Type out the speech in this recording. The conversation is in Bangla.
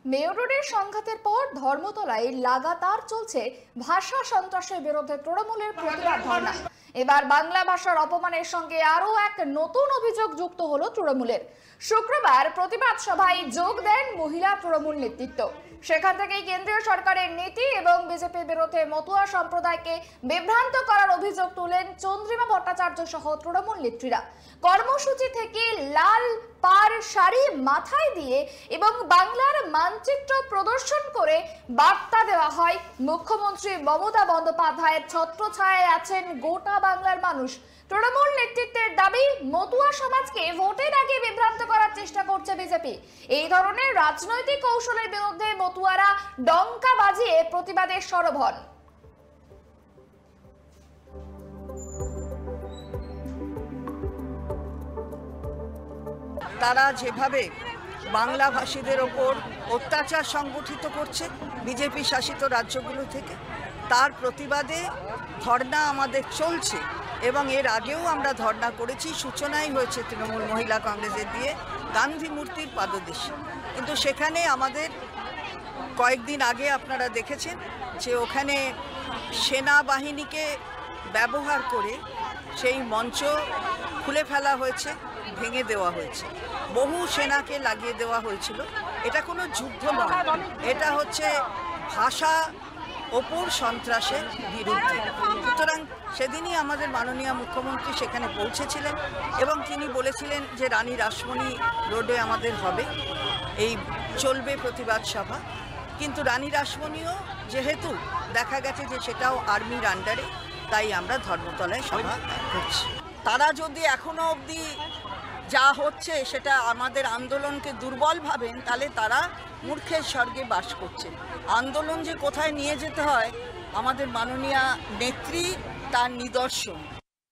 মেয়র রোডের সংঘাতের পর ধর্মতলায় লাগাতার চলছে ভাষা সন্ত্রাসের বিরুদ্ধে তৃণমূলের প্রতিবাদ ধর্ণা। এবার বাংলা ভাষার অপমানের সঙ্গে আরো এক নতুন অভিযোগ যুক্ত হলো তৃণমূলের। শুক্রবার প্রতিবাদ সভায় যোগ দেন মহিলা তৃণমূল নেতৃত্ব। সেখান থেকেই কেন্দ্রীয় সরকারের নীতি এবং বিজেপির বিরুদ্ধে মতুয়া সম্প্রদায়কে বিভ্রান্ত করার অভিযোগ তুলেন চন্দ্রিমা ভট্টাচার্য সহ তৃণমূল নেত্রীরা। কর্মসূচি থেকে লাল পাড় শাড়ি মাথায় দিয়ে এবং বাংলার মানচিত্র প্রদর্শন করে বার্তা দেওয়া হয় মুখ্যমন্ত্রী মমতা বন্দ্যোপাধ্যায়ের ছত্রছায়ায় আছেন গোটা বাংলার মানুষ। তৃণমূল নেতৃত্বের দাবি, মতুয়া সমাজকে ভোটের আগে বিভ্রান্ত করার চেষ্টা করছে বিজেপি। এই ধরনের রাজনৈতিক কৌশলের বিরুদ্ধে মতুয়ারা ডঙ্কা বাজিয়ে প্রতিবাদে সরব হন। তারা যেভাবে বাংলা ভাষীদের ওপর অত্যাচার সংগঠিত করছে বিজেপি শাসিত রাজ্যগুলো থেকে, তার প্রতিবাদে ধর্ণা আমাদের চলছে এবং এর আগেও আমরা ধর্ণা করেছি। সূচনাই হয়েছে তৃণমূল মহিলা কংগ্রেসের দিয়ে গান্ধী মূর্তির পাদদেশে। কিন্তু সেখানে আমাদের কয়েকদিন আগে আপনারা দেখেছেন যে ওখানে সেনাবাহিনীকে ব্যবহার করে সেই মঞ্চ খুলে ফেলা হয়েছে, ভেঙে দেওয়া হয়েছে, বহু সেনাকে লাগিয়ে দেওয়া হয়েছিল। এটা কোনো যুদ্ধ নয়, এটা হচ্ছে ভাষা অপর সন্ত্রাসের বিরুদ্ধে। সুতরাং সেদিনই আমাদের মাননীয় মুখ্যমন্ত্রী সেখানে পৌঁছেছিলেন এবং তিনি বলেছিলেন যে রানী রাসমণি রোডে আমাদের হবে, এই চলবে প্রতিবাদ সভা। কিন্তু রানী রাসমণিও যেহেতু দেখা গেছে যে সেটাও আর্মির আন্ডারে, তাই আমরা ধর্মতলায় সভা করছি। তারা যদি এখনো অবধি যা হচ্ছে সেটা আমাদের আন্দোলনকে দুর্বল ভাবেন, তাহলে তারা মূর্খের স্বর্গে বাস করছেন। আন্দোলন যে কোথায় নিয়ে যেতে হয়, আমাদের মাননীয়া নেত্রী তার নিদর্শন।